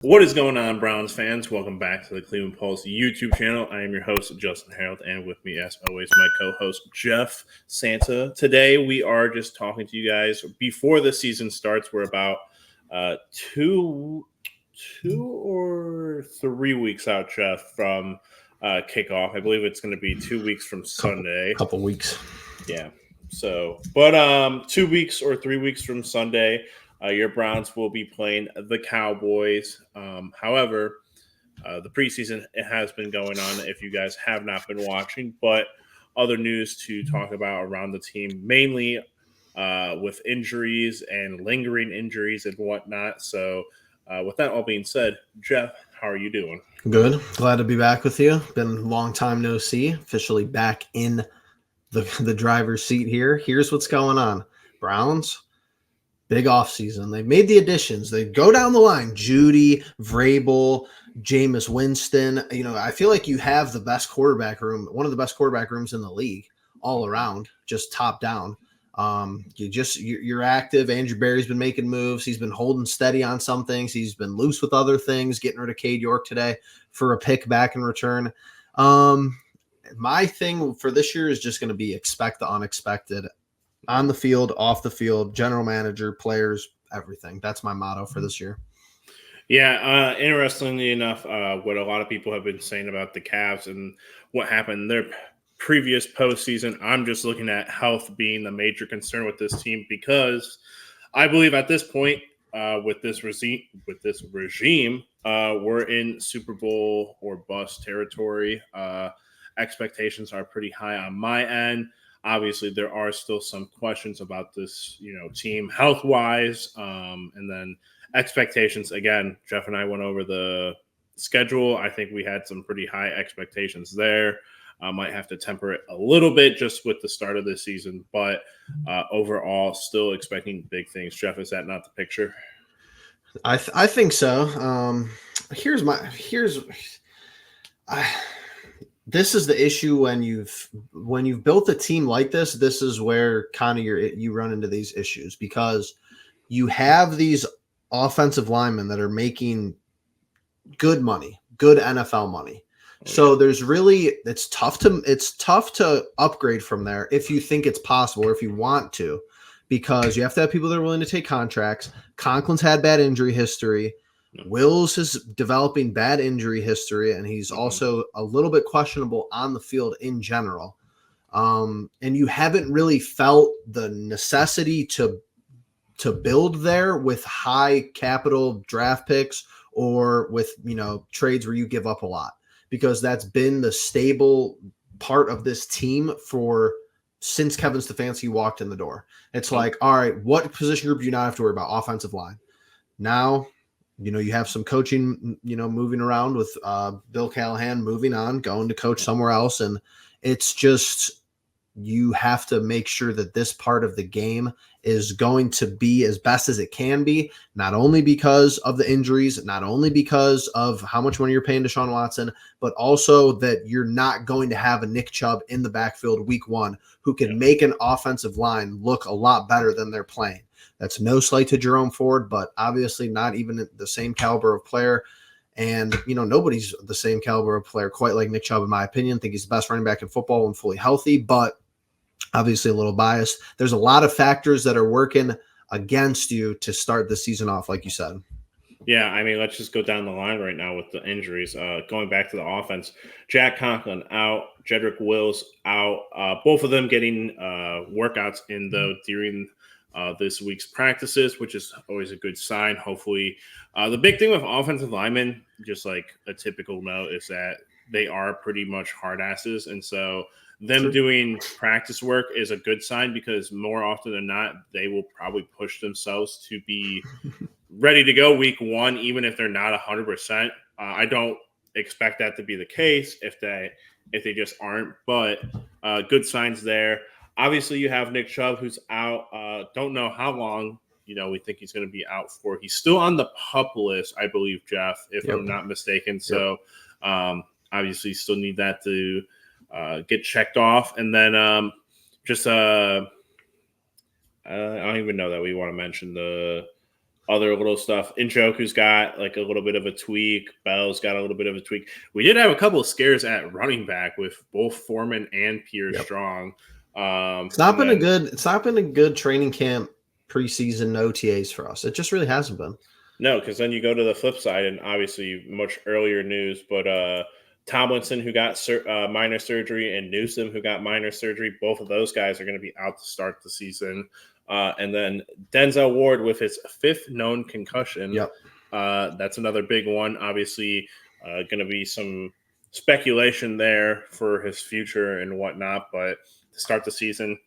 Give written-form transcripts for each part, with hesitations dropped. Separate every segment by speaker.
Speaker 1: What is going on, Browns fans? Welcome back to the Cleveland Pulse YouTube channel. I am your host, Justin Harold, and with me, as always, my co-host, Jeff Santa. Today, we are just talking to you guys before the season starts. We're about two or 3 weeks out, Jeff, from kickoff. I believe it's going to be 2 weeks from Sunday.
Speaker 2: Couple weeks.
Speaker 1: Yeah. So, but 2 weeks or 3 weeks from Sunday, your Browns will be playing the Cowboys. However, the preseason it has been going on if you guys have not been watching, but other news to talk about around the team, mainly with injuries and lingering injuries and whatnot. So, with that all being said, Jeff, how are you doing?
Speaker 2: Good. Glad to be back with you. Been a long time no see. Officially back in the driver's seat here. Here's what's going on. Browns, big offseason. They made the additions. They go down the line. Judy, Vrabel, Jameis Winston. You know, I feel like you have the best quarterback room, one of the best quarterback rooms in the league all around, just top down. You're active. Andrew Berry's been making moves. He's been holding steady on some things. He's been loose with other things, getting rid of Cade York today for a pick back in return. My thing for this year is just going to be expect the unexpected on the field, off the field, general manager, players, everything. That's my motto for this year.
Speaker 1: Yeah, interestingly enough, what a lot of people have been saying about the Cavs and what happened in their previous postseason, I'm just looking at health being the major concern with this team because I believe at this point, with this regime, we're in Super Bowl or bust territory. Expectations are pretty high on my end. Obviously, there are still some questions about this, team health wise, and then expectations. Again, Jeff and I went over the schedule. I think we had some pretty high expectations there. Might have to temper it a little bit just with the start of this season, but overall, still expecting big things. Jeff, is that not the picture?
Speaker 2: I think so. This is the issue when you've built a team like this. This is where kind of you run into these issues because you have these offensive linemen that are making good money, good NFL money. So it's tough to upgrade from there if you think it's possible or if you want to, because you have to have people that are willing to take contracts. Conklin's had bad injury history. Wills is developing bad injury history, and he's also a little bit questionable on the field in general. And you haven't really felt the necessity to build there with high capital draft picks or with, trades where you give up a lot, because that's been the stable part of this team since Kevin Stefanski walked in the door. It's like, all right, what position group do you not have to worry about? Offensive line. Now, you have some coaching, moving around with Bill Callahan moving on, going to coach somewhere else. And it's just, you have to make sure that this part of the game is going to be as best as it can be, not only because of the injuries, not only because of how much money you're paying Deshaun Watson, but also that you're not going to have a Nick Chubb in the backfield week one who can make an offensive line look a lot better than they're playing. That's no slight to Jerome Ford, but obviously not even the same caliber of player. And, nobody's the same caliber of player quite like Nick Chubb, in my opinion. I think he's the best running back in football when fully healthy, but obviously a little biased. There's a lot of factors that are working against you to start the season off, like you said.
Speaker 1: Yeah, I mean, let's just go down the line right now with the injuries. Going back to the offense, Jack Conklin out, Jedrick Wills out. Both of them getting workouts in during this week's practices, which is always a good sign. Hopefully, the big thing with offensive linemen, just like a typical note, is that they are pretty much hard asses, and so them doing practice work is a good sign because more often than not, they will probably push themselves to be ready to go week one, even if they're not 100%. I don't expect that to be the case if they just aren't, but good signs there. Obviously, you have Nick Chubb, who's out. Don't know how long, we think he's going to be out for. He's still on the PUP list, I believe, Jeff, if I'm not mistaken. So, obviously, still need that to get checked off. And then I don't even know that we want to mention the other little stuff. Njoku's got like a little bit of a tweak. Bell's got a little bit of a tweak. We did have a couple of scares at running back with both Foreman and Pierre Strong.
Speaker 2: It's not been a good training camp preseason OTAs for us. It just really hasn't been.
Speaker 1: No, because then you go to the flip side, and obviously much earlier news, but Tomlinson, who got minor surgery, and Newsom, who got minor surgery, both of those guys are going to be out to start the season. And then Denzel Ward with his 5th known concussion.
Speaker 2: Yep.
Speaker 1: That's another big one. Obviously, going to be some speculation there for his future and whatnot. But to start the season,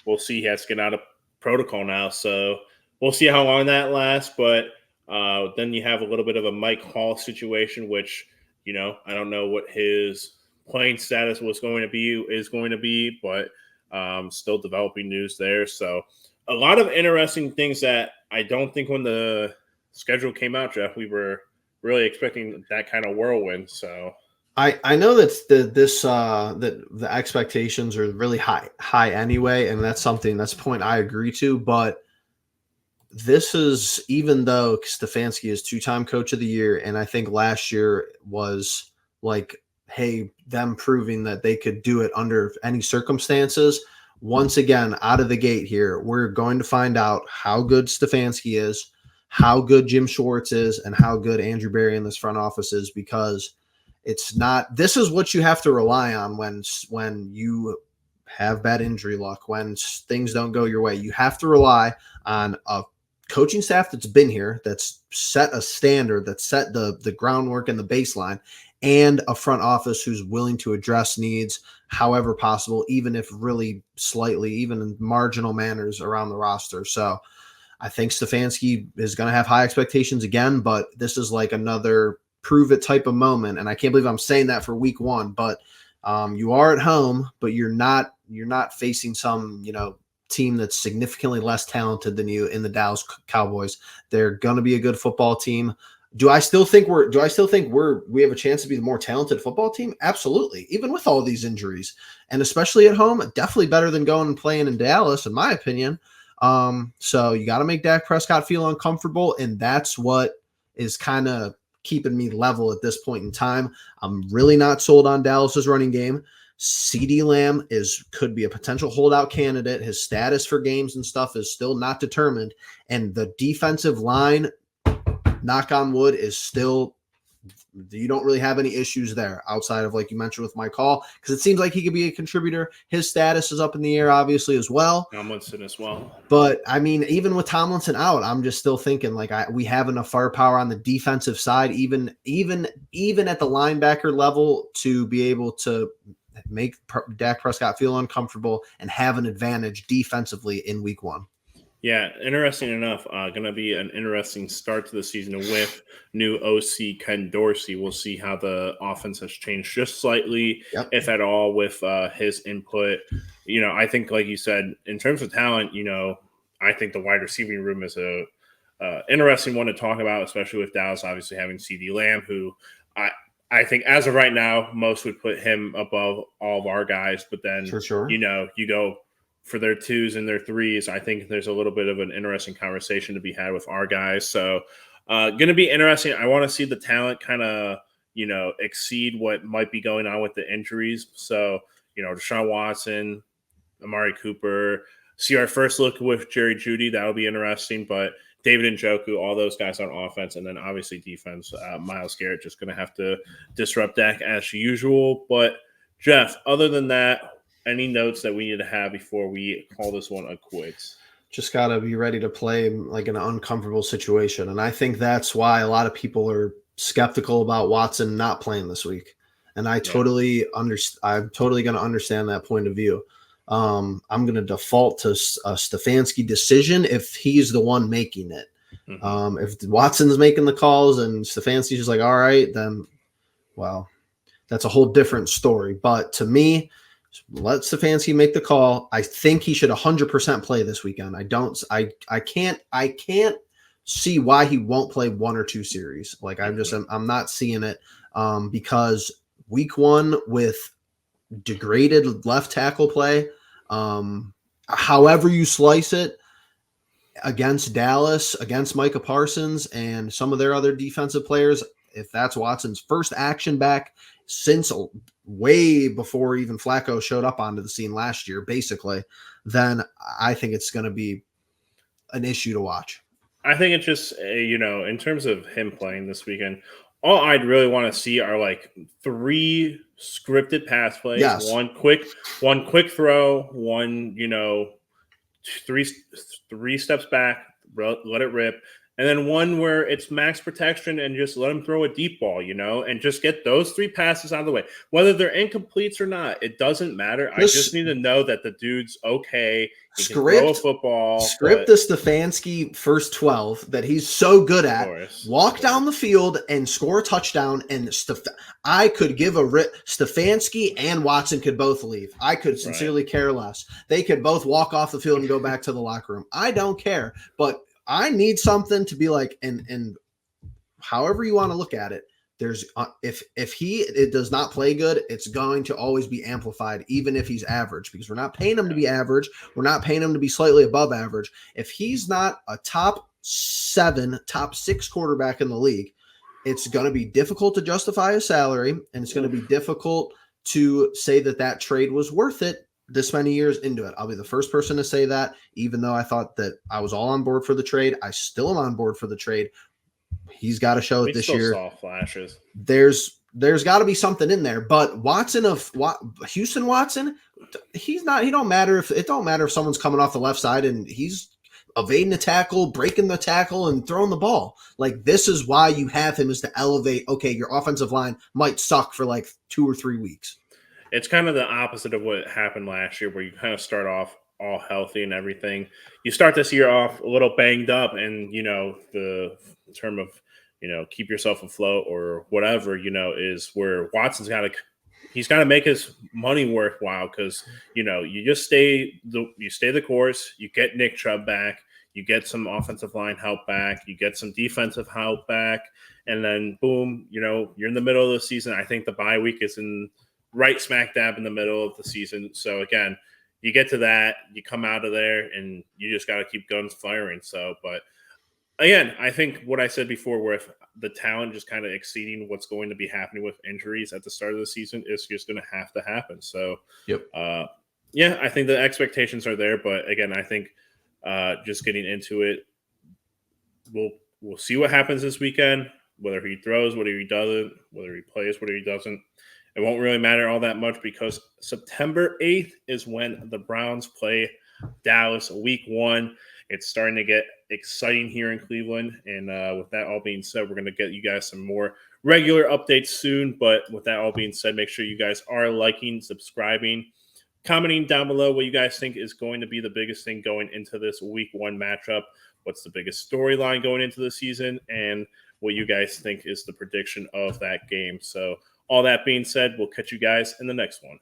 Speaker 1: we'll see. He has to get out of protocol now. So we'll see how long that lasts. But then you have a little bit of a Mike Hall situation, which, I don't know what his playing status is going to be, but still developing news there. So a lot of interesting things that I don't think when the schedule came out, Jeff, we were really expecting that kind of whirlwind. So
Speaker 2: I know that the expectations are really high anyway, and that's a point I agree to. But this is, even though Stefanski is 2-time coach of the year, and I think last year was like, hey, them proving that they could do it under any circumstances. Once again, out of the gate here, we're going to find out how good Stefanski is, how good Jim Schwartz is, and how good Andrew Berry in this front office is, because this is what you have to rely on when you have bad injury luck, when things don't go your way. You have to rely on a coaching staff that's been here, that's set a standard, that's set the groundwork and the baseline, and a front office who's willing to address needs however possible, even if really slightly, even in marginal manners around the roster. So I think Stefanski is going to have high expectations again, but this is like another prove it type of moment. And I can't believe I'm saying that for week 1, but you are at home, but you're not facing some, team that's significantly less talented than you in the Dallas Cowboys. They're going to be a good football team. Do I still think we have a chance to be the more talented football team? Absolutely. Even with all these injuries, and especially at home, definitely better than going and playing in Dallas, in my opinion. So you got to make Dak Prescott feel uncomfortable. And that's what is kind of keeping me level at this point in time. I'm really not sold on Dallas's running game. CeeDee Lamb could be a potential holdout candidate. His status for games and stuff is still not determined. And the defensive line, knock on wood, is still, you don't really have any issues there outside of, like you mentioned, with Mike Hall, because it seems like he could be a contributor. His status is up in the air, obviously, as well.
Speaker 1: Tomlinson as well.
Speaker 2: But I mean, even with Tomlinson out, I'm just still thinking like we have enough firepower on the defensive side, even at the linebacker level, to be able to make Dak Prescott feel uncomfortable and have an advantage defensively in week 1.
Speaker 1: Yeah, interesting enough, going to be an interesting start to the season with new OC Ken Dorsey. We'll see how the offense has changed just slightly, if at all, with his input. I think, like you said, in terms of talent, I think the wide receiving room is a interesting one to talk about, especially with Dallas obviously having CeeDee Lamb, who I think as of right now, most would put him above all of our guys. But then,
Speaker 2: for sure,
Speaker 1: you go for their 2s and their 3s. I think there's a little bit of an interesting conversation to be had with our guys. So going to be interesting. I want to see the talent kind of, exceed what might be going on with the injuries. So, Deshaun Watson, Amari Cooper, see our first look with Jerry Jeudy. That'll be interesting. But David Njoku, all those guys on offense, and then obviously defense. Myles Garrett just going to have to disrupt Dak as usual. But, Jeff, other than that, any notes that we need to have before we call this one a quits?
Speaker 2: Just got to be ready to play like an uncomfortable situation. And I think that's why a lot of people are skeptical about Watson not playing this week. And I'm totally going to understand that point of view. I'm going to default to a Stefanski decision if he's the one making it. Mm-hmm. If Watson's making the calls and Stefanski's just like, all right, then, well, that's a whole different story. But to me, let Stefanski make the call. I think he should 100% play this weekend. I can't see why he won't play 1 or 2 series. Like I'm not seeing it because week 1 with degraded left tackle play, however you slice it, against Dallas, against Micah Parsons, and some of their other defensive players, if that's Watson's first action back since way before even Flacco showed up onto the scene last year, basically, then I think it's going to be an issue to watch.
Speaker 1: I think it's just, in terms of him playing this weekend, all I'd really want to see are like 3 scripted pass plays,
Speaker 2: Yes.
Speaker 1: one quick throw, one, three steps back, let it rip, and then one where it's max protection and just let him throw a deep ball, and just get those 3 passes out of the way. Whether they're incompletes or not, it doesn't matter. I just need to know that the dude's okay. He can throw a football.
Speaker 2: Script the Stefanski first 12 that he's so good at. Walk down the field and score a touchdown. And I could give a rip. Stefanski and Watson could both leave. I could sincerely care less. They could both walk off the field and go back to the locker room. I don't care. But I need something to be like, and however you want to look at it, there's if he does not play good, it's going to always be amplified, even if he's average, because we're not paying him to be average. We're not paying him to be slightly above average. If he's not a top 7, top 6 quarterback in the league, it's going to be difficult to justify his salary, and it's going to be difficult to say that trade was worth it this many years into it. I'll be the first person to say that, even though I thought that I was all on board for the trade. I still am on board for the trade. He's got to show it this year.
Speaker 1: Saw flashes.
Speaker 2: There's got to be something in there. But Houston Watson, he's not. It don't matter if someone's coming off the left side and he's evading the tackle, breaking the tackle, and throwing the ball. Like, this is why you have him, is to elevate. Okay, your offensive line might suck for like 2 or 3 weeks.
Speaker 1: It's kind of the opposite of what happened last year, where you kind of start off all healthy and everything. You start this year off a little banged up, and the term of keep yourself afloat or whatever, is where Watson's got to make his money worthwhile, because you just stay the course. You get Nick Chubb back, you get some offensive line help back, you get some defensive help back, and then boom, you're in the middle of the season. I think the bye week is right smack dab in the middle of the season. So again, you get to that, you come out of there, and you just got to keep guns firing. So, but again, I think what I said before, with the talent just kind of exceeding what's going to be happening with injuries at the start of the season, is just going to have to happen. So, I think the expectations are there. But again, I think just getting into it, we'll see what happens this weekend, whether he throws, whether he doesn't, whether he plays, whether he doesn't. It won't really matter all that much, because September 8th is when the Browns play Dallas week 1. It's starting to get exciting here in Cleveland. And with that all being said, we're going to get you guys some more regular updates soon. But with that all being said, make sure you guys are liking, subscribing, commenting down below what you guys think is going to be the biggest thing going into this week 1 matchup. What's the biggest storyline going into the season, and what you guys think is the prediction of that game. So all that being said, we'll catch you guys in the next one.